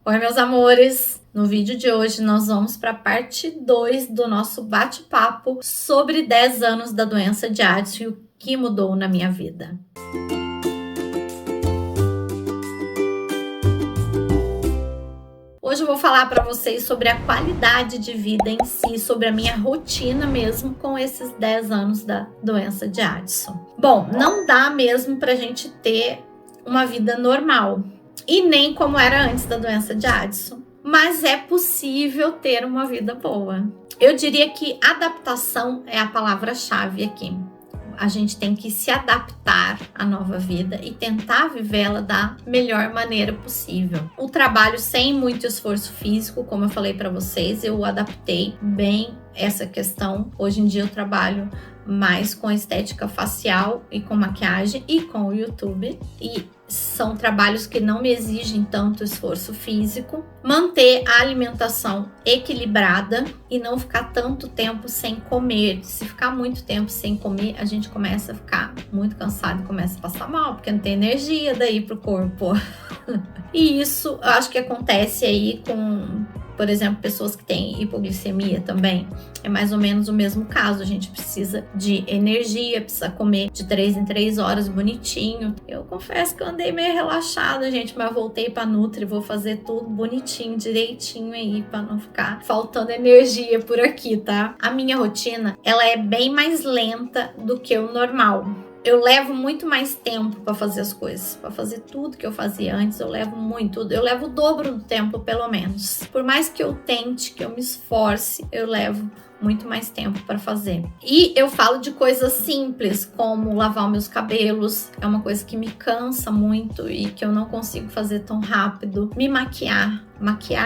Oi, meus amores! No vídeo de hoje nós vamos para a parte 2 do nosso bate-papo sobre 10 anos da doença de Addison e o que mudou na minha vida. Hoje eu vou falar para vocês sobre a qualidade de vida em si, sobre a minha rotina mesmo com esses 10 anos da doença de Addison. Bom, não dá mesmo para a gente ter uma vida normal e nem como era antes da doença de Addison, mas é possível ter uma vida boa. Eu diria que adaptação é a palavra-chave aqui. A gente tem que se adaptar à nova vida e tentar vivê-la da melhor maneira possível. O trabalho sem muito esforço físico, como eu falei para vocês, eu adaptei bem essa questão. Hoje em dia eu trabalho mais com estética facial e com maquiagem e com o YouTube. E são trabalhos que não me exigem tanto esforço físico. Manter a alimentação equilibrada e não ficar tanto tempo sem comer. Se ficar muito tempo sem comer, a gente começa a ficar muito cansado e começa a passar mal, porque não tem energia daí pro corpo. E isso eu acho que acontece aí com, por exemplo, pessoas que têm hipoglicemia também. É mais ou menos o mesmo caso. A gente precisa de energia, precisa comer de 3 em 3 horas bonitinho. Eu confesso que eu andei meio relaxada, gente, mas voltei pra Nutri, vou fazer tudo bonitinho, direitinho aí, pra não ficar faltando energia por aqui, tá? A minha rotina, ela é bem mais lenta do que o normal. Eu levo muito mais tempo para fazer as coisas, para fazer tudo que eu fazia antes. Eu levo o dobro do tempo, pelo menos. Por mais que eu tente, que eu me esforce, eu levo muito mais tempo para fazer. E eu falo de coisas simples, como lavar meus cabelos, é uma coisa que me cansa muito e que eu não consigo fazer tão rápido. Me maquiar,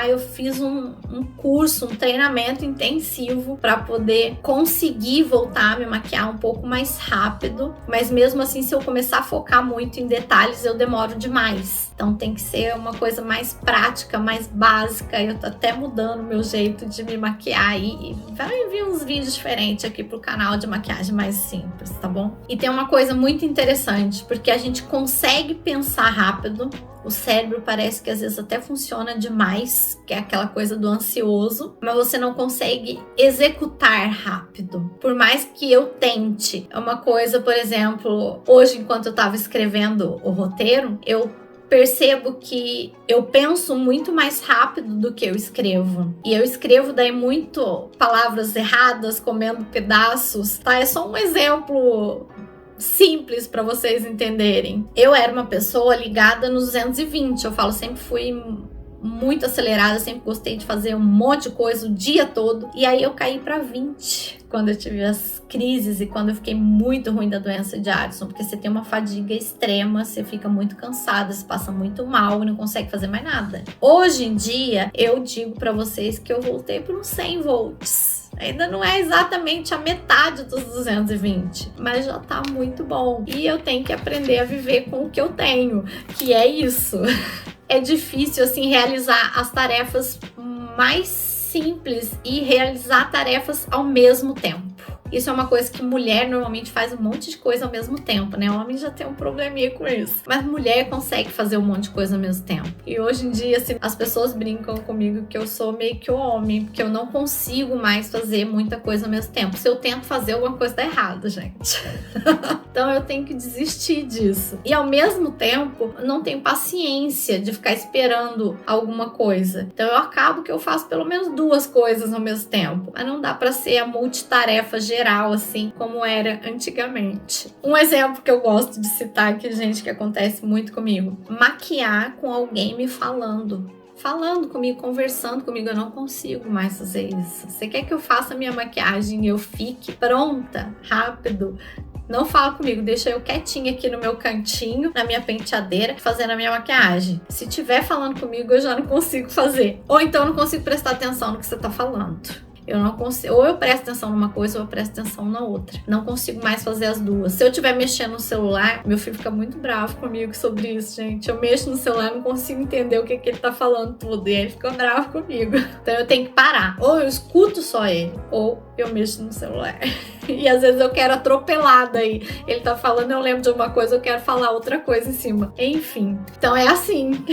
eu fiz um curso, um treinamento intensivo para poder conseguir voltar a me maquiar um pouco mais rápido, mas mesmo assim, se eu começar a focar muito em detalhes, eu demoro demais. Então tem que ser uma coisa mais prática, mais básica. Eu tô até mudando o meu jeito de me maquiar e vai vir uns vídeos diferentes aqui pro canal de maquiagem mais simples, tá bom? E tem uma coisa muito interessante, porque a gente consegue pensar rápido. O cérebro parece que às vezes até funciona demais, que é aquela coisa do ansioso, mas você não consegue executar rápido. Por mais que eu tente. É uma coisa, por exemplo, hoje enquanto eu estava escrevendo o roteiro, eu percebo que eu penso muito mais rápido do que eu escrevo. E eu escrevo daí muito palavras erradas, comendo pedaços, tá? É só um exemplo simples para vocês entenderem. Eu era uma pessoa ligada nos 220, eu falo, sempre fui muito acelerada, sempre gostei de fazer um monte de coisa o dia todo, e aí eu caí para 20 quando eu tive as crises e quando eu fiquei muito ruim da doença de Addison, porque você tem uma fadiga extrema, você fica muito cansada, você passa muito mal e não consegue fazer mais nada. Hoje em dia, eu digo para vocês que eu voltei para uns 100 volts. Ainda não é exatamente a metade dos 220, mas já tá muito bom. E eu tenho que aprender a viver com o que eu tenho, que é isso. É difícil, assim, realizar as tarefas mais simples e realizar tarefas ao mesmo tempo. Isso é uma coisa que mulher normalmente faz um monte de coisa ao mesmo tempo, né? O homem já tem um probleminha com isso. Mas mulher consegue fazer um monte de coisa ao mesmo tempo. E hoje em dia, assim, as pessoas brincam comigo que eu sou meio que o homem, porque eu não consigo mais fazer muita coisa ao mesmo tempo. Se eu tento fazer, alguma coisa tá errada, gente. Então eu tenho que desistir disso. E ao mesmo tempo, não tenho paciência de ficar esperando alguma coisa. Então eu acabo que eu faço pelo menos 2 coisas ao mesmo tempo. Mas não dá pra ser a multitarefa geral, assim, como era antigamente. Um exemplo que eu gosto de citar aqui, gente, que acontece muito comigo. Maquiar com alguém me falando comigo, conversando comigo. Eu não consigo mais fazer isso. Você quer que eu faça minha maquiagem e eu fique pronta, rápido? Não fala comigo, deixa eu quietinha aqui no meu cantinho, na minha penteadeira, fazendo a minha maquiagem. Se tiver falando comigo, eu já não consigo fazer. Ou então eu não consigo prestar atenção no que você tá falando. Eu não consigo, ou eu presto atenção numa coisa ou eu presto atenção na outra. Não consigo mais fazer as duas. Se eu estiver mexendo no celular, meu filho fica muito bravo comigo sobre isso, gente. Eu mexo no celular, não consigo entender o que ele tá falando tudo, e ele fica bravo comigo. Então eu tenho que parar. Ou eu escuto só ele, ou eu mexo no celular. E às vezes eu quero atropelar daí. Ele tá falando, eu lembro de uma coisa, eu quero falar outra coisa em cima. Enfim, então é assim.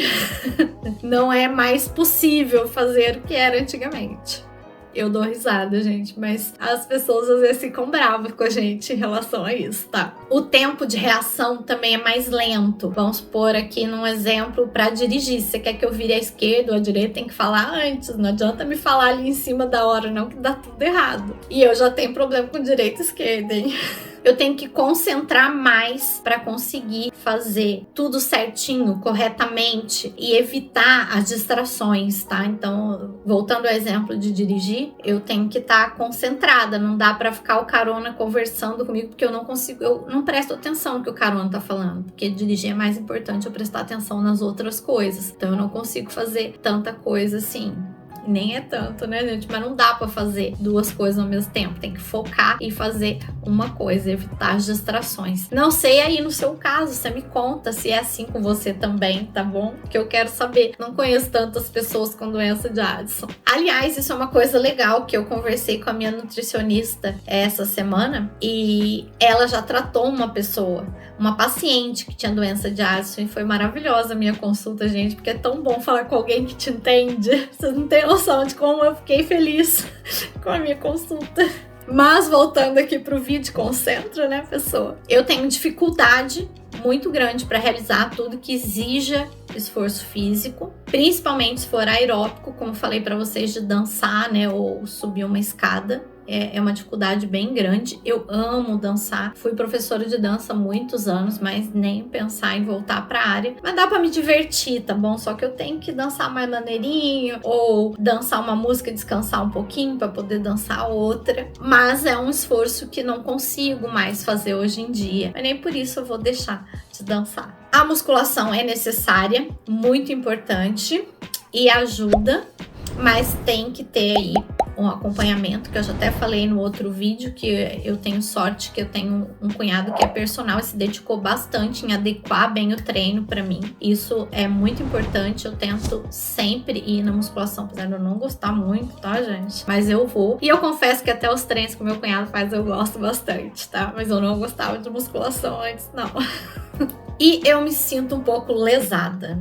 Não é mais possível fazer o que era antigamente. Eu dou risada, gente, mas as pessoas às vezes ficam bravas com a gente em relação a isso, tá? O tempo de reação também é mais lento. Vamos pôr aqui num exemplo para dirigir. Se você quer que eu vire à esquerda ou à direita, tem que falar antes. Não adianta me falar ali em cima da hora, não, que dá tudo errado. E eu já tenho problema com direita e esquerda, hein? Eu tenho que concentrar mais para conseguir fazer tudo certinho, corretamente e evitar as distrações, tá? Então, voltando ao exemplo de dirigir, eu tenho que estar concentrada, não dá para ficar o carona conversando comigo, porque eu não consigo, eu não presto atenção no que o carona tá falando, porque dirigir é mais importante eu prestar atenção nas outras coisas. Então, eu não consigo fazer tanta coisa assim. Nem é tanto, né, gente? Mas não dá pra fazer duas coisas ao mesmo tempo. Tem que focar e fazer uma coisa, evitar as distrações. Não sei aí no seu caso, você me conta se é assim com você também, tá bom? Que eu quero saber. Não conheço tantas pessoas com doença de Addison. Aliás, isso é uma coisa legal que eu conversei com a minha nutricionista essa semana e ela já tratou uma pessoa, uma paciente que tinha doença de Addison, e foi maravilhosa a minha consulta, gente, porque é tão bom falar com alguém que te entende. Você não tem noção de como eu fiquei feliz com a minha consulta. Mas voltando aqui pro vídeo, concentra, né, pessoa? Eu tenho dificuldade muito grande para realizar tudo que exija esforço físico, principalmente se for aeróbico, como falei para vocês, de dançar, né, ou subir uma escada. É uma dificuldade bem grande. Eu amo dançar. Fui professora de dança há muitos anos, mas nem pensar em voltar para a área. Mas dá para me divertir, tá bom? Só que eu tenho que dançar mais maneirinho, ou dançar uma música e descansar um pouquinho para poder dançar outra. Mas é um esforço que não consigo mais fazer hoje em dia. Mas nem por isso eu vou deixar de dançar. A musculação é necessária, muito importante e ajuda, mas tem que ter aí um acompanhamento, que eu já até falei no outro vídeo, que eu tenho sorte que eu tenho um cunhado que é personal e se dedicou bastante em adequar bem o treino para mim. Isso é muito importante. Eu tento sempre ir na musculação, apesar de eu não gostar muito, tá, gente? Mas eu vou. E eu confesso que até os treinos que o meu cunhado faz eu gosto bastante, tá? Mas eu não gostava de musculação antes, não. E eu me sinto um pouco lesada.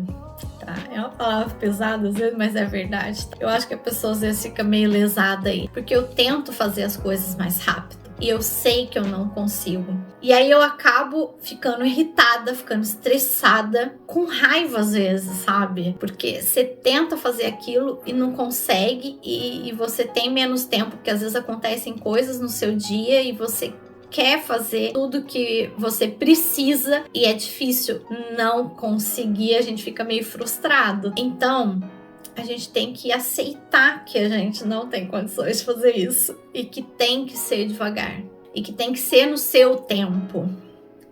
É uma palavra pesada às vezes, mas é verdade. Eu acho que a pessoa às vezes fica meio lesada aí, porque eu tento fazer as coisas mais rápido e eu sei que eu não consigo. E aí eu acabo ficando irritada, ficando estressada, com raiva às vezes, sabe? Porque você tenta fazer aquilo e não consegue, e você tem menos tempo, porque às vezes acontecem coisas no seu dia e você quer fazer tudo que você precisa e é difícil não conseguir, a gente fica meio frustrado. Então, a gente tem que aceitar que a gente não tem condições de fazer isso e que tem que ser devagar e que tem que ser no seu tempo.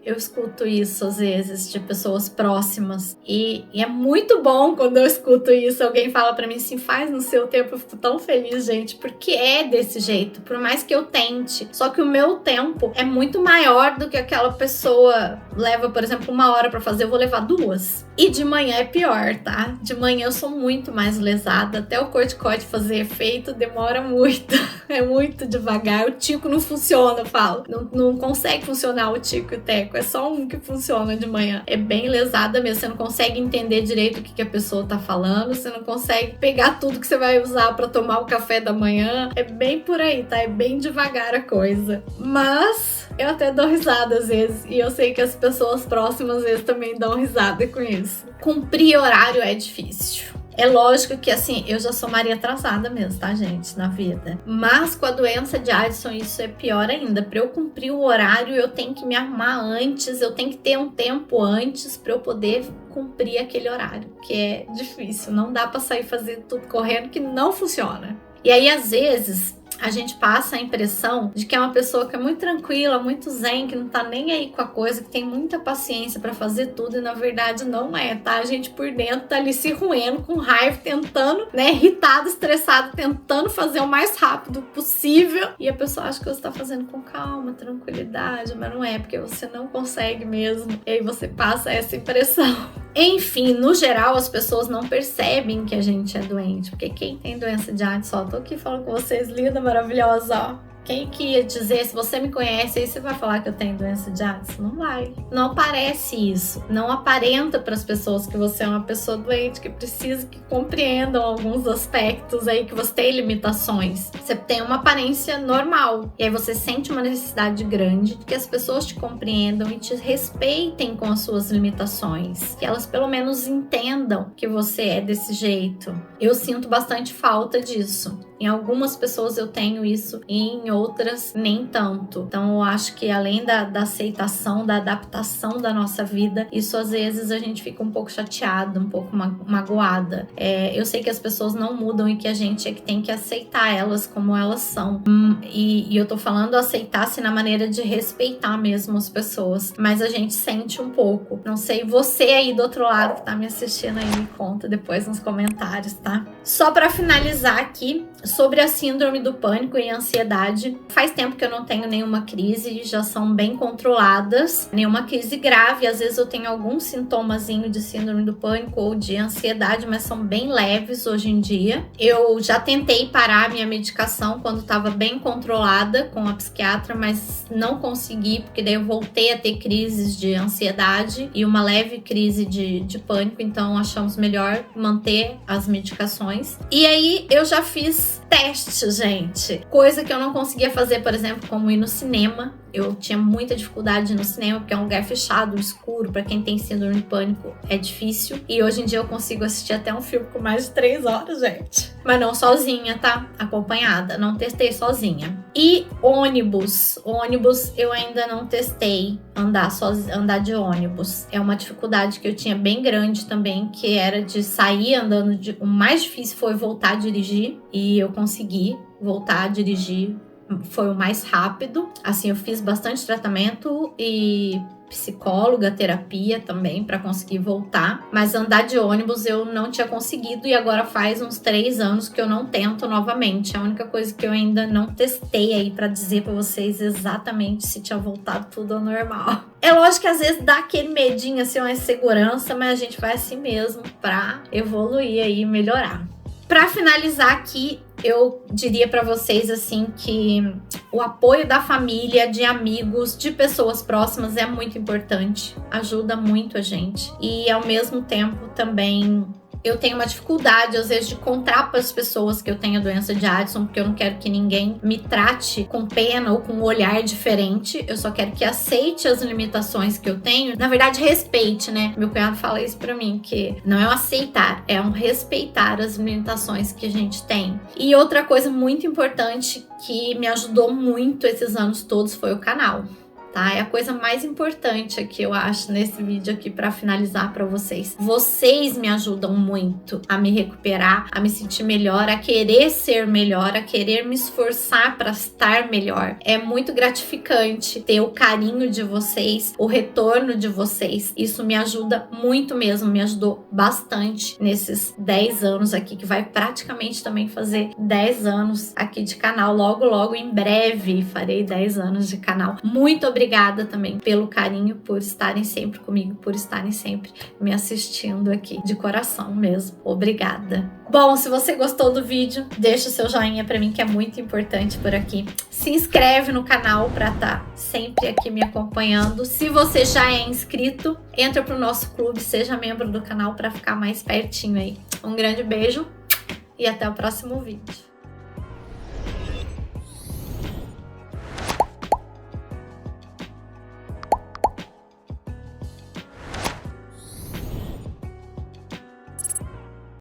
Eu escuto isso às vezes de pessoas próximas e é muito bom quando eu escuto isso. Alguém fala pra mim assim, faz no seu tempo. Eu fico tão feliz, gente, porque é desse jeito, por mais que eu tente. Só que o meu tempo é muito maior do que aquela pessoa leva, por exemplo, 1 hora pra fazer, eu vou levar 2. E de manhã é pior, tá? De manhã eu sou muito mais lesada, até o corticoide fazer efeito demora muito. É muito devagar, o tico não funciona, eu falo. Não consegue funcionar o tico e o teco. É só um que funciona de manhã. É bem lesada mesmo. Você não consegue entender direito o que a pessoa tá falando. Você não consegue pegar tudo que você vai usar pra tomar o café da manhã. É bem por aí, tá? É bem devagar a coisa. Mas eu até dou risada às vezes. E eu sei que as pessoas próximas às vezes também dão risada com isso. Cumprir horário é difícil. É lógico que, assim, eu já sou Maria atrasada mesmo, tá, gente, na vida. Mas com a doença de Addison isso é pior ainda. Para eu cumprir o horário, eu tenho que me arrumar antes, eu tenho que ter um tempo antes para eu poder cumprir aquele horário, que é difícil. Não dá para sair fazer tudo correndo, que não funciona. E aí, às vezes, a gente passa a impressão de que é uma pessoa que é muito tranquila, muito zen, que não tá nem aí com a coisa, que tem muita paciência pra fazer tudo, e na verdade não é, tá? A gente por dentro tá ali se roendo, com raiva, tentando, né, irritado, estressado, tentando fazer o mais rápido possível, e a pessoa acha que você tá fazendo com calma, tranquilidade, mas não é, porque você não consegue mesmo, e aí você passa essa impressão. Enfim, no geral, as pessoas não percebem que a gente é doente, porque quem tem doença de Addison, tô aqui falando com vocês, linda, maravilhosa, ó. Quem que ia dizer, se você me conhece, aí você vai falar que eu tenho doença de Addison? Não vai. Não aparece isso. Não aparenta para as pessoas que você é uma pessoa doente, que precisa que compreendam alguns aspectos aí, que você tem limitações. Você tem uma aparência normal. E aí você sente uma necessidade grande de que as pessoas te compreendam e te respeitem com as suas limitações. Que elas pelo menos entendam que você é desse jeito. Eu sinto bastante falta disso. Em algumas pessoas eu tenho isso e em outras nem tanto. Então eu acho que além da aceitação, da adaptação da nossa vida, isso às vezes a gente fica um pouco chateada, um pouco magoada. Eu sei que as pessoas não mudam e que a gente é que tem que aceitar elas como elas são. E eu tô falando aceitar-se na maneira de respeitar mesmo as pessoas. Mas a gente sente um pouco. Não sei, você aí do outro lado que tá me assistindo aí, me conta depois nos comentários, tá? Só pra finalizar aqui, sobre a síndrome do pânico e ansiedade, faz tempo que eu não tenho nenhuma crise, já são bem controladas, nenhuma crise grave. Às vezes eu tenho algum sintomazinho de síndrome do pânico ou de ansiedade, mas são bem leves hoje em dia. Eu já tentei parar a minha medicação quando estava bem controlada com a psiquiatra, mas não consegui, porque daí eu voltei a ter crises de ansiedade e uma leve crise de pânico, então achamos melhor manter as medicações. E aí eu já fiz teste, gente. Coisa que eu não conseguia fazer, por exemplo, como ir no cinema. Eu tinha muita dificuldade de ir no cinema, porque é um lugar fechado, escuro. Pra quem tem síndrome de pânico, é difícil. E hoje em dia eu consigo assistir até um filme com mais de 3 horas, gente. Mas não sozinha, tá? Acompanhada. Não testei sozinha. E ônibus. Ônibus eu ainda não testei. Andar de ônibus. É uma dificuldade que eu tinha bem grande também, que era de sair andando. O mais difícil foi voltar a dirigir. E eu consegui voltar a dirigir. Foi o mais rápido. Assim, eu fiz bastante tratamento e psicóloga, terapia também para conseguir voltar. Mas andar de ônibus eu não tinha conseguido e agora faz uns 3 anos que eu não tento novamente. A única coisa que eu ainda não testei aí para dizer para vocês exatamente se tinha voltado tudo ao normal. É lógico que às vezes dá aquele medinho, assim, uma insegurança, mas a gente vai assim mesmo para evoluir aí e melhorar. Para finalizar aqui, eu diria para vocês assim que o apoio da família, de amigos, de pessoas próximas é muito importante, ajuda muito a gente. E ao mesmo tempo também eu tenho uma dificuldade, às vezes, de contar para as pessoas que eu tenho a doença de Addison, porque eu não quero que ninguém me trate com pena ou com um olhar diferente. Eu só quero que aceite as limitações que eu tenho. Na verdade, respeite, né? Meu cunhado fala isso para mim, que não é um aceitar, é um respeitar as limitações que a gente tem. E outra coisa muito importante que me ajudou muito esses anos todos foi o canal. Tá? É a coisa mais importante aqui, eu acho, nesse vídeo aqui para finalizar para vocês. Vocês me ajudam muito a me recuperar, a me sentir melhor, a querer ser melhor, a querer me esforçar para estar melhor. É muito gratificante ter o carinho de vocês, o retorno de vocês. Isso me ajuda muito mesmo, me ajudou bastante nesses 10 anos aqui, que vai praticamente também fazer 10 anos aqui de canal. Logo, logo, em breve, farei 10 anos de canal. Muito obrigada também pelo carinho, por estarem sempre comigo, por estarem sempre me assistindo aqui, de coração mesmo. Obrigada. Bom, se você gostou do vídeo, deixa o seu joinha pra mim, que é muito importante por aqui. Se inscreve no canal pra estar sempre aqui me acompanhando. Se você já é inscrito, entra pro nosso clube, seja membro do canal pra ficar mais pertinho aí. Um grande beijo e até o próximo vídeo.